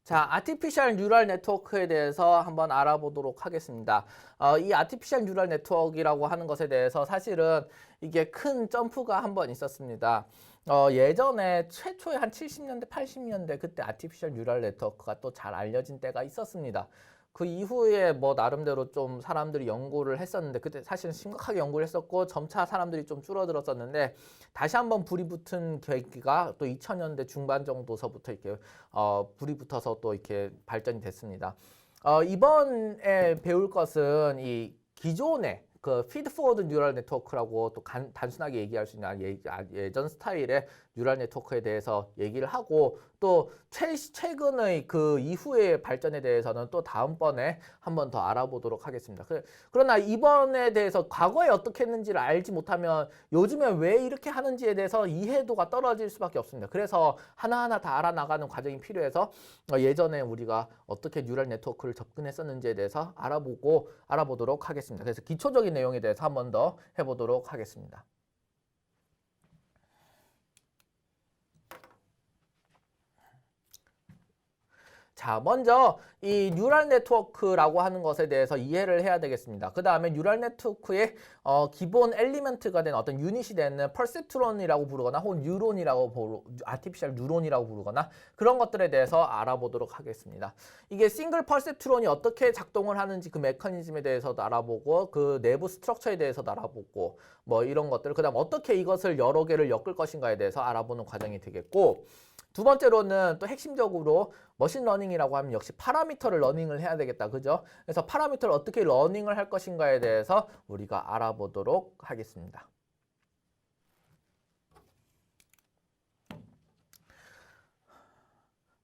자, 아티피셜 뉴럴 네트워크에 대해서 한번 알아보도록 하겠습니다. 이 아티피셜 뉴럴 네트워크라고 하는 것에 대해서 사실은 이게 큰 점프가 한번 있었습니다. 예전에 최초에 한 70년대, 80년대 그때 아티피셜 뉴럴 네트워크가 또 잘 알려진 때가 있었습니다. 그 이후에 뭐 나름대로 좀 사람들이 연구를 했었는데 그때 사실은 심각하게 연구를 했었고 점차 사람들이 좀 줄어들었었는데 다시 한번 불이 붙은 계기가 또 2000년대 중반 정도서부터 이렇게 불이 붙어서 또 이렇게 발전이 됐습니다. 이번에 배울 것은 이 기존의 그 피드포워드 뉴럴 네트워크라고 또 단순하게 얘기할 수 있는 예전 스타일의 뉴럴 네트워크에 대해서 얘기를 하고 또 최근의 그 이후의 발전에 대해서는 또 다음번에 한 번 더 알아보도록 하겠습니다. 그러나 이번에 대해서 과거에 어떻게 했는지를 알지 못하면 요즘에 왜 이렇게 하는지에 대해서 이해도가 떨어질 수밖에 없습니다. 그래서 하나하나 다 알아나가는 과정이 필요해서 예전에 우리가 어떻게 뉴럴 네트워크를 접근했었는지에 대해서 알아보도록 하겠습니다. 그래서 기초적인 내용에 대해서 한 번 더 해보도록 하겠습니다. 자, 먼저 이 뉴럴 네트워크라고 하는 것에 대해서 이해를 해야 되겠습니다. 그 다음에 뉴럴 네트워크의 기본 엘리먼트가 된 어떤 유닛이 되는 퍼셉트론이라고 부르거나 혹은 아티피셜 뉴런이라고 부르거나 그런 것들에 대해서 알아보도록 하겠습니다. 이게 싱글 퍼셉트론이 어떻게 작동을 하는지 그 메커니즘에 대해서도 알아보고 그 내부 스트럭처에 대해서도 알아보고 뭐 이런 것들, 그 다음 어떻게 이것을 여러 개를 엮을 것인가에 대해서 알아보는 과정이 되겠고, 두 번째로는 또 핵심적으로 머신러닝이라고 하면 역시 파라미터를 러닝을 해야 되겠다. 그죠? 그래서 파라미터를 어떻게 러닝을 할 것인가에 대해서 우리가 알아보도록 하겠습니다.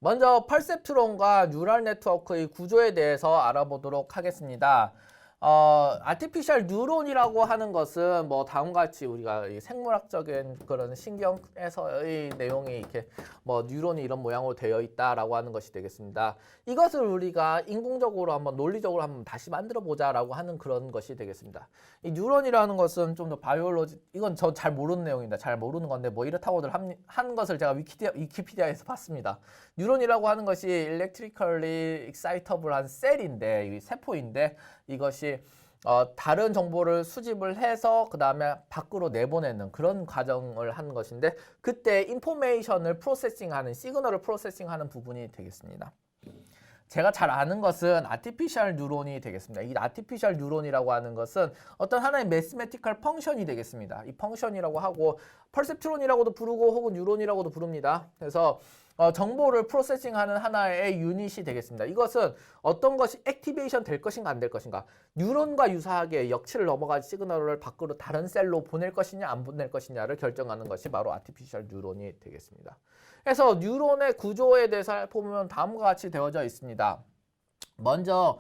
먼저 퍼셉트론과 뉴럴 네트워크의 구조에 대해서 알아보도록 하겠습니다. 아티피셜 뉴런이라고 하는 것은 뭐 다음과 같이 우리가 생물학적인 그런 신경에서의 내용이 이렇게 뭐 뉴런이 이런 모양으로 되어 있다라고 하는 것이 되겠습니다. 이것을 우리가 인공적으로 한번 논리적으로 한번 다시 만들어 보자라고 하는 그런 것이 되겠습니다. 이 뉴런이라는 것은 좀 더 바이올로지, 이건 저 잘 모르는 내용입니다. 잘 모르는 건데 뭐 이렇다고들 한 것을 제가 위키피디아에서 봤습니다. 뉴런이라고 하는 것이 electrically excitable한 셀인데, 세포인데 이것이 다른 정보를 수집을 해서 그 다음에 밖으로 내보내는 그런 과정을 하는 것인데, 그때 인포메이션을 프로세싱하는, 시그널을 프로세싱하는 부분이 되겠습니다. 제가 잘 아는 것은 아티피셜 뉴런이 되겠습니다. 이 아티피셜 뉴런이라고 하는 것은 어떤 하나의 매스메티컬 펑션이 되겠습니다. 이 펑션이라고 하고 퍼셉트론이라고도 부르고 혹은 뉴런이라고도 부릅니다. 그래서 정보를 프로세싱하는 하나의 유닛이 되겠습니다. 이것은 어떤 것이 액티베이션 될 것인가 안 될 것인가, 뉴런과 유사하게 역치를 넘어간 시그널을 밖으로 다른 셀로 보낼 것이냐 안 보낼 것이냐를 결정하는 것이 바로 아티피셜 뉴런이 되겠습니다. 그래서 뉴런의 구조에 대해서 보면 다음과 같이 되어져 있습니다. 먼저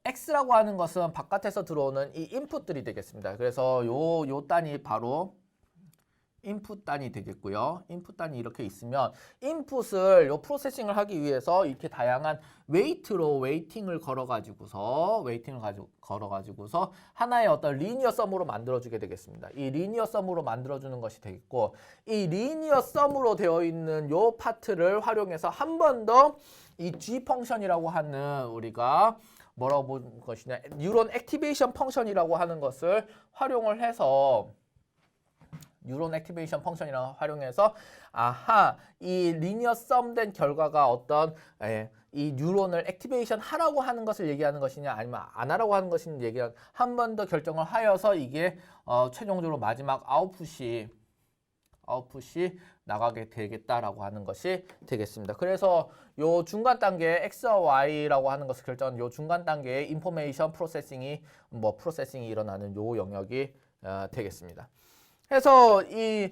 X라고 하는 것은 바깥에서 들어오는 이 인풋들이 되겠습니다. 그래서 요 단이 바로 인풋 단이 되겠고요. 인풋 단이 이렇게 있으면 인풋을 요 프로세싱을 하기 위해서 이렇게 다양한 웨이팅을 걸어가지고서 하나의 어떤 리니어 썸으로 만들어주게 되겠습니다. 이 리니어 썸으로 만들어주는 것이 되겠고, 이 리니어 썸으로 되어 있는 요 파트를 활용해서 한 번 더 이 G 펑션이라고 하는 우리가 뭐라고 보는 것이냐, 뉴런 액티베이션 펑션이라고 하는 것을 활용을 해서 뉴런 액티베이션 펑션이라고 활용해서 이 리니어 썸된 결과가 어떤 이 뉴런을 액티베이션 하라고 하는 것을 얘기하는 것이냐 아니면 안 하라고 하는 것이냐 얘기한 한 번 더 결정을 하여서 이게 최종적으로 마지막 아웃풋이 나가게 되겠다라고 하는 것이 되겠습니다. 그래서 요 중간 단계 X와 Y라고 하는 것을 결정하는 요 중간 단계의 인포메이션 프로세싱이 일어나는 요 영역이 되겠습니다. 그래서 이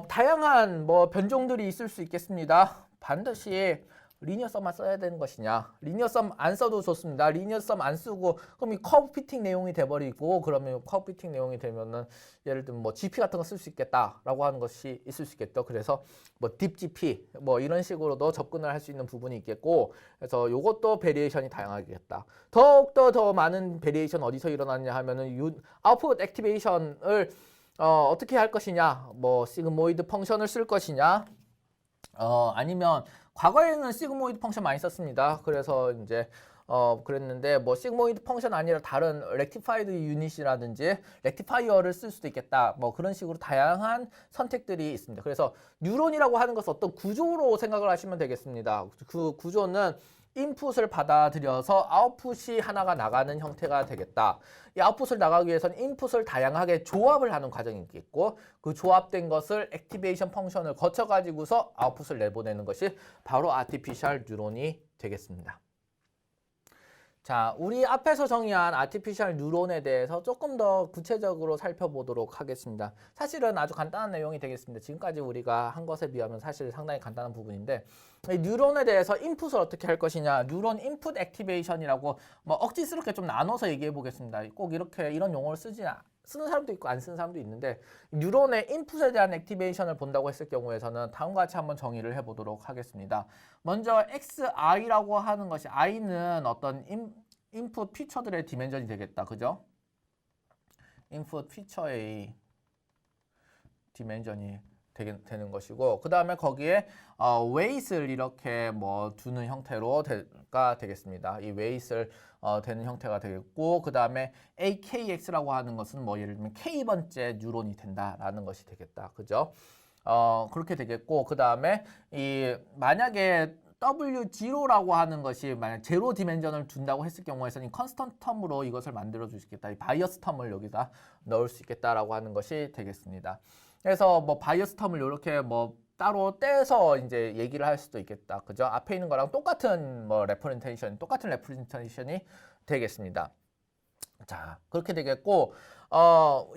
다양한 뭐 변종들이 있을 수 있겠습니다. 반드시 리니어 썸만 써야 되는 것이냐, 리니어 썸 안 써도 좋습니다. 리니어 썸 안 쓰고 그럼 이 커브 피팅 내용이 돼버리고, 그러면 커브 피팅 내용이 되면은 예를 들면 뭐 GP 같은 거 쓸 수 있겠다라고 하는 것이 있을 수 있겠죠. 그래서 뭐 딥 GP 뭐 이런 식으로도 접근을 할 수 있는 부분이 있겠고, 그래서 요것도 베리에이션이 다양하겠다. 더욱더 더 많은 베리에이션 어디서 일어나느냐 하면은 아웃풋 액티베이션을 어떻게 할 것이냐, 뭐 시그모이드 펑션을 쓸 것이냐, 아니면 과거에는 시그모이드 펑션 많이 썼습니다. 그래서 이제 그랬는데 뭐 시그모이드 펑션 아니라 다른 렉티파이드 유닛이라든지 렉티파이어를 쓸 수도 있겠다. 뭐 그런 식으로 다양한 선택들이 있습니다. 그래서 뉴런이라고 하는 것은 어떤 구조로 생각을 하시면 되겠습니다. 그 구조는 인풋을 받아들여서 아웃풋이 하나가 나가는 형태가 되겠다. 이 아웃풋을 나가기 위해서는 인풋을 다양하게 조합을 하는 과정이 있겠고 그 조합된 것을 액티베이션 펑션을 거쳐가지고서 아웃풋을 내보내는 것이 바로 아티피셜 뉴런이 되겠습니다. 자, 우리 앞에서 정의한 아티피셜 뉴런에 대해서 조금 더 구체적으로 살펴보도록 하겠습니다. 사실은 아주 간단한 내용이 되겠습니다. 지금까지 우리가 한 것에 비하면 사실 상당히 간단한 부분인데 이 뉴런에 대해서 인풋을 어떻게 할 것이냐, 뉴런 인풋 액티베이션이라고 뭐 억지스럽게 좀 나눠서 얘기해 보겠습니다. 꼭 이렇게 이런 용어를 쓰는 사람도 있고 안 쓰는 사람도 있는데 뉴런의 인풋에 대한 액티베이션을 본다고 했을 경우에서는 다음과 같이 한번 정의를 해보도록 하겠습니다. 먼저 XI라고 하는 것이 I는 어떤 인풋 피처들의 디멘전이 되겠다. 그죠? 인풋 피처의 디멘전이 되는 것이고 그 다음에 거기에 weight을 이렇게 뭐 두는 형태로가 되겠습니다. 이 weight을 되는 형태가 되겠고 그 다음에 AKX라고 하는 것은 뭐 예를 들면 K번째 뉴런이 된다라는 것이 되겠다. 그죠? 그렇게 되겠고 그 다음에 이 만약에 W0라고 하는 것이 만약 제로 디멘전을 둔다고 했을 경우에서는 컨스턴트 텀으로 이것을 만들어 주시겠다. 이 바이어스 텀을 여기다 넣을 수 있겠다라고 하는 것이 되겠습니다. 그래서 뭐 바이어스 텀을 이렇게 뭐 따로 떼서 이제 얘기를 할 수도 있겠다. 그죠? 앞에 있는 거랑 똑같은 뭐 똑같은 레프레젠테이션이 되겠습니다. 자, 그렇게 되겠고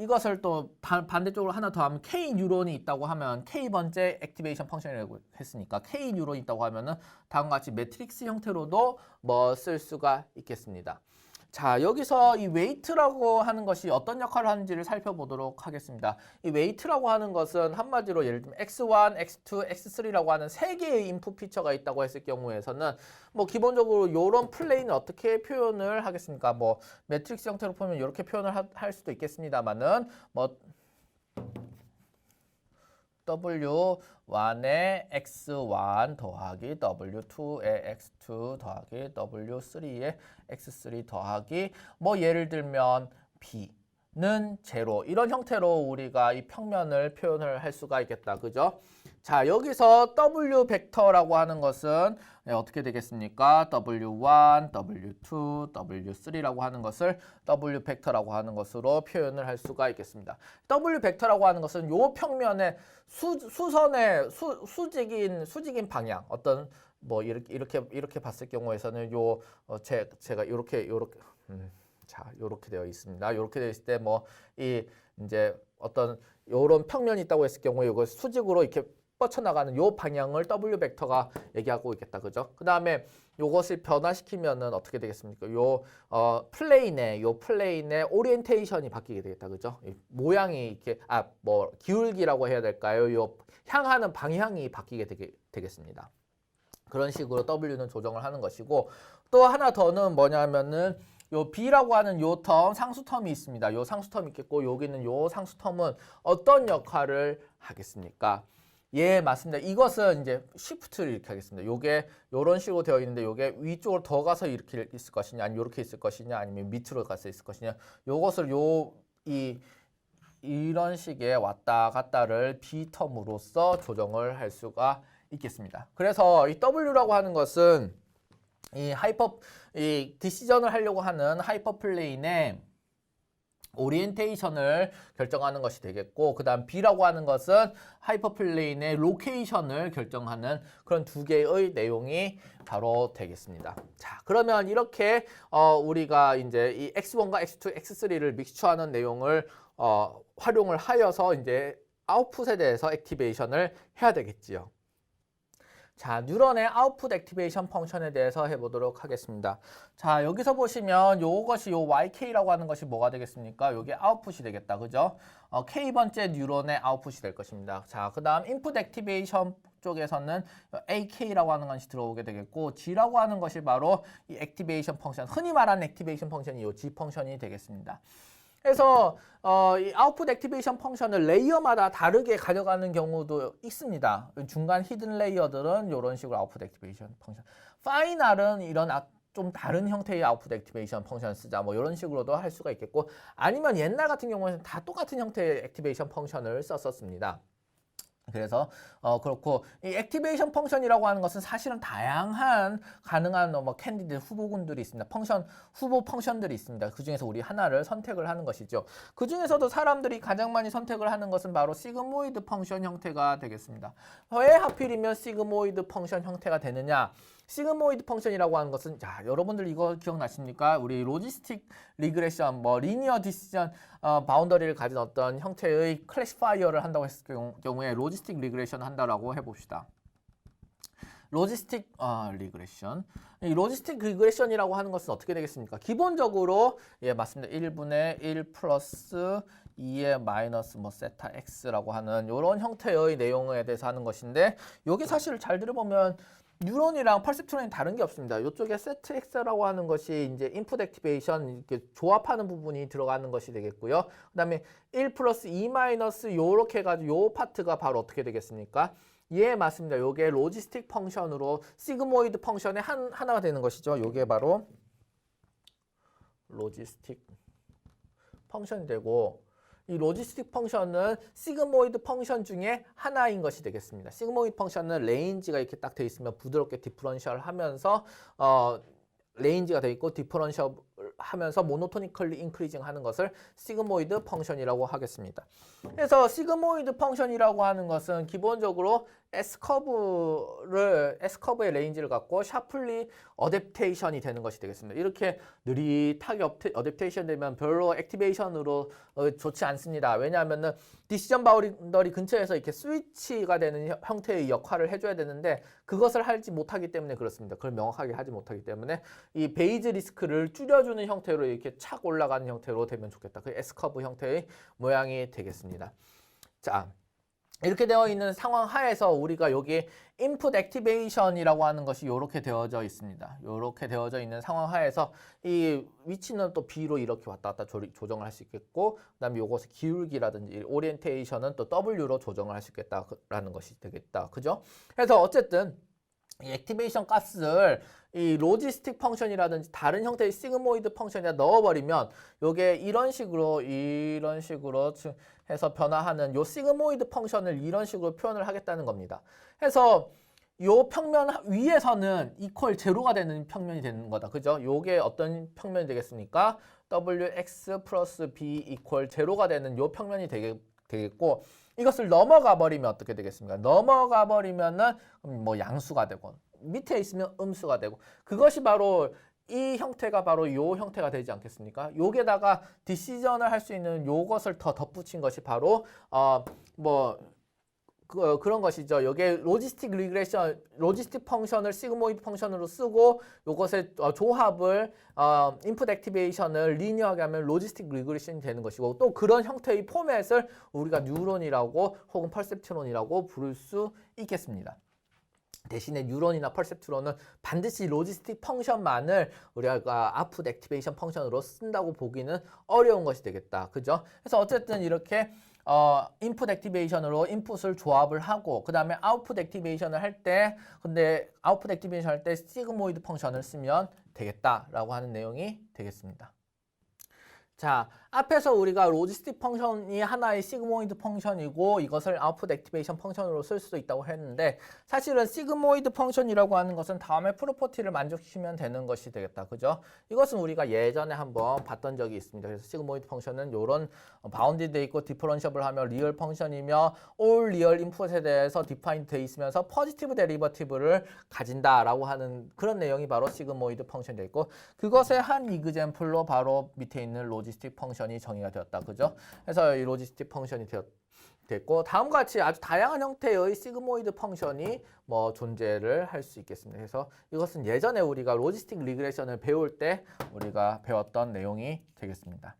이것을 또 반대쪽으로 하나 더 하면 K 뉴런이 있다고 하면 K번째 액티베이션 펑션이라고 했으니까 K 뉴런이 있다고 하면은 다음과 같이 매트릭스 형태로도 뭐 쓸 수가 있겠습니다. 자, 여기서 이 웨이트라고 하는 것이 어떤 역할을 하는지를 살펴보도록 하겠습니다. 이 웨이트라고 하는 것은 한마디로 예를 들면 X1, X2, X3라고 하는 세 개의 인풋 피처가 있다고 했을 경우에서는 뭐 기본적으로 이런 플레이는 어떻게 표현을 하겠습니까? 뭐 매트릭스 형태로 보면 이렇게 표현을 할 수도 있겠습니다만은 뭐 W1에 X1 더하기 W2에 X2 더하기 W3에 X3 더하기 뭐 예를 들면 B는 제로 이런 형태로 우리가 이 평면을 표현을 할 수가 있겠다. 그죠? 자, 여기서 W 벡터라고 하는 것은 어떻게 되겠습니까? W1, W2, W3라고 하는 것을 W 벡터라고 하는 것으로 표현을 할 수가 있겠습니다. W 벡터라고 하는 것은 요 평면의 수선의 수직인 방향 어떤 뭐 이렇게 봤을 경우에서는 요 제가 이렇게 자, 요렇게 되어 있습니다. 요렇게 되어 있을 때 뭐 이 이제 어떤 요런 평면이 있다고 했을 경우에 이걸 수직으로 이렇게 뻗쳐나가는 요 방향을 W 벡터가 얘기하고 있겠다. 그죠? 그 다음에 요것을 변화시키면은 어떻게 되겠습니까? 요 플레인의 오리엔테이션이 바뀌게 되겠다. 그죠? 이 모양이 이렇게 뭐 기울기라고 해야 될까요? 요 향하는 방향이 바뀌게 되겠습니다. 그런 식으로 W는 조정을 하는 것이고 또 하나 더는 뭐냐면은 요 B라고 하는 요 텀, 상수 텀이 있습니다. 요 상수 텀이 있겠고 여기는 요 상수 텀은 어떤 역할을 하겠습니까? 예, 맞습니다. 이것은 이제 시프트를 이렇게 하겠습니다. 요게 요런 식으로 되어 있는데 요게 위쪽으로 더 가서 이렇게 있을 것이냐 아니면 이렇게 있을 것이냐 아니면 밑으로 가서 있을 것이냐 요것을 이런 식의 왔다 갔다를 B텀으로써 조정을 할 수가 있겠습니다. 그래서 이 W라고 하는 것은 이 디시전을 하려고 하는 하이퍼 플레인의 오리엔테이션을 결정하는 것이 되겠고 그 다음 B라고 하는 것은 하이퍼플레인의 로케이션을 결정하는 그런 두 개의 내용이 바로 되겠습니다. 자, 그러면 이렇게 우리가 이제 이 X1과 X2, X3를 믹스처하는 내용을 활용을 하여서 이제 아웃풋에 대해서 액티베이션을 해야 되겠지요. 자, 뉴런의 아웃풋 액티베이션 펑션에 대해서 해보도록 하겠습니다. 자, 여기서 보시면 요것이 요 YK라고 하는 것이 뭐가 되겠습니까? 요게 아웃풋이 되겠다. 그죠? K번째 뉴런의 아웃풋이 될 것입니다. 자, 그 다음 인풋 액티베이션 쪽에서는 AK라고 하는 것이 들어오게 되겠고 G라고 하는 것이 바로 이 액티베이션 펑션, 흔히 말하는 액티베이션 펑션이 요 G 펑션이 되겠습니다. 그래서 이 아웃풋 액티베이션 펑션을 레이어마다 다르게 가져가는 경우도 있습니다. 중간 히든 레이어들은 이런 식으로 아웃풋 액티베이션 펑션. 파이널은 이런 좀 다른 형태의 아웃풋 액티베이션 펑션을 쓰자 뭐 이런 식으로도 할 수가 있겠고 아니면 옛날 같은 경우에는 다 똑같은 형태의 액티베이션 펑션을 썼었습니다. 그래서 그렇고 이 액티베이션 펑션이라고 하는 것은 사실은 다양한 가능한 뭐 캔디데이트 후보군들이 있습니다. 후보 펑션들이 있습니다. 그 중에서 우리 하나를 선택을 하는 것이죠. 그 중에서도 사람들이 가장 많이 선택을 하는 것은 바로 시그모이드 펑션 형태가 되겠습니다. 왜 하필이면 시그모이드 펑션 형태가 되느냐? 시그모이드 펑션이라고 하는 것은 자, 여러분들 이거 기억나십니까? 우리 로지스틱 리그레션, 뭐 리니어 디시전 바운더리를 가진 어떤 형태의 클래시파이어를 한다고 했을 경우에 로지스틱 리그레션을 한다라고 해봅시다. 로지스틱 리그레션. 이 로지스틱 리그레션이라고 하는 것은 어떻게 되겠습니까? 기본적으로 예 맞습니다. 1분의 1 플러스 2의 마이너스 뭐 세타 x라고 하는 이런 형태의 내용에 대해서 하는 것인데 이게 사실 잘 들어보면 뉴런이랑 퍼셉트론이 다른 게 없습니다. 이쪽에 세트 x라고 하는 것이 이제 인풋 액티베이션 이렇게 조합하는 부분이 들어가는 것이 되겠고요. 그다음에 1 플러스 2 마이너스 요렇게 해가지고 요 파트가 바로 어떻게 되겠습니까? 예, 맞습니다. 요게 로지스틱 펑션으로 시그모이드 펑션의 하나가 되는 것이죠. 요게 바로 로지스틱 펑션이 되고 이 로지스틱 펑션은 시그모이드 펑션 중에 하나인 것이 되겠습니다. 시그모이드 펑션은 레인지가 이렇게 딱 돼 있으면 부드럽게 디퍼런셜 하면서 레인지가 돼 있고 디퍼런셜 하면서 모노토니컬리 인크리징 하는 것을 시그모이드 펑션이라고 하겠습니다. 그래서 시그모이드 펑션이라고 하는 것은 기본적으로 S커브의 레인지를 갖고 샤플리 어댑테이션이 되는 것이 되겠습니다. 이렇게 느릿하게 어댑테이션 되면 별로 액티베이션으로 좋지 않습니다. 왜냐하면은 디시전 바운더리 근처에서 이렇게 스위치가 되는 형태의 역할을 해줘야 되는데 그것을 하지 못하기 때문에 그렇습니다. 그걸 명확하게 하지 못하기 때문에 이 베이즈 리스크를 줄여주는 형태로 이렇게 착 올라가는 형태로 되면 좋겠다. 그 S커브 형태의 모양이 되겠습니다. 자. 이렇게 되어 있는 상황 하에서 우리가 여기 input activation이라고 하는 것이 이렇게 되어져 있습니다. 이렇게 되어져 있는 상황 하에서 이 위치는 또 B로 이렇게 왔다 갔다 조정을 할 수 있겠고 그다음에 이것의 기울기라든지 오리엔테이션은 또 W로 조정을 할 수 있겠다라는 것이 되겠다. 그죠? 그래서 어쨌든 이 액티베이션 값을 이 로지스틱 펑션이라든지 다른 형태의 시그모이드 펑션에다 넣어버리면 요게 이런 식으로 해서 변화하는 요 시그모이드 펑션을 이런 식으로 표현을 하겠다는 겁니다. 해서 요 평면 위에서는 이퀄 제로가 되는 평면이 되는 거다. 그죠? 요게 어떤 평면이 되겠습니까? wx 플러스 b 이퀄 제로가 되는 요 평면이 되겠고 이것을 넘어가 버리면 어떻게 되겠습니까? 넘어가 버리면은 뭐 양수가 되고 밑에 있으면 음수가 되고 그것이 바로 이 형태가 바로 요 형태가 되지 않겠습니까? 요게다가 디시전을 할 수 있는 요것을 더 덧붙인 것이 바로 그런 것이죠. 여기에 로지스틱 리그레션, 로지스틱 펑션을 시그모이드 펑션으로 쓰고 요것의 조합을 인풋 액티베이션을 리니어하게 하면 로지스틱 리그레션이 되는 것이고 또 그런 형태의 포맷을 우리가 뉴런이라고 혹은 퍼셉트론이라고 부를 수 있겠습니다. 대신에 뉴런이나 퍼셉트론은 반드시 로지스틱 펑션만을 우리가 아웃풋 액티베이션 펑션으로 쓴다고 보기는 어려운 것이 되겠다. 그죠? 그래서 어쨌든 이렇게 인풋 액티베이션으로 인풋을 조합을 하고 그 다음에 아웃풋 액티베이션을 할 때 아웃풋 액티베이션 할 때 시그모이드 펑션을 쓰면 되겠다라고 하는 내용이 되겠습니다. 자, 앞에서 우리가 로지스틱 펑션이 하나의 시그모이드 펑션이고 이것을 아웃풋 액티베이션 펑션으로 쓸 수도 있다고 했는데 사실은 시그모이드 펑션이라고 하는 것은 다음에 프로퍼티를 만족시키면 되는 것이 되겠다. 그죠? 이것은 우리가 예전에 한번 봤던 적이 있습니다. 그래서 시그모이드 펑션은 이런 바운디돼 있고 디퍼런셔블 하며 리얼 펑션이며 all 리얼 인풋에 대해서 디파인드 돼 있으면서 포지티브 데리버티브를 가진다라고 하는 그런 내용이 바로 시그모이드 펑션이 되어 있고 그것의 한 이그젬플로 바로 밑에 있는 로지스틱 펑션이 정의가 되었다. 그죠? 그래서 이 로지스틱 펑션이 됐고 다음과 같이 아주 다양한 형태의 시그모이드 펑션이 존재를 할 수 있겠습니다. 그래서 이것은 예전에 우리가 로지스틱 리그레션을 배울 때 우리가 배웠던 내용이 되겠습니다.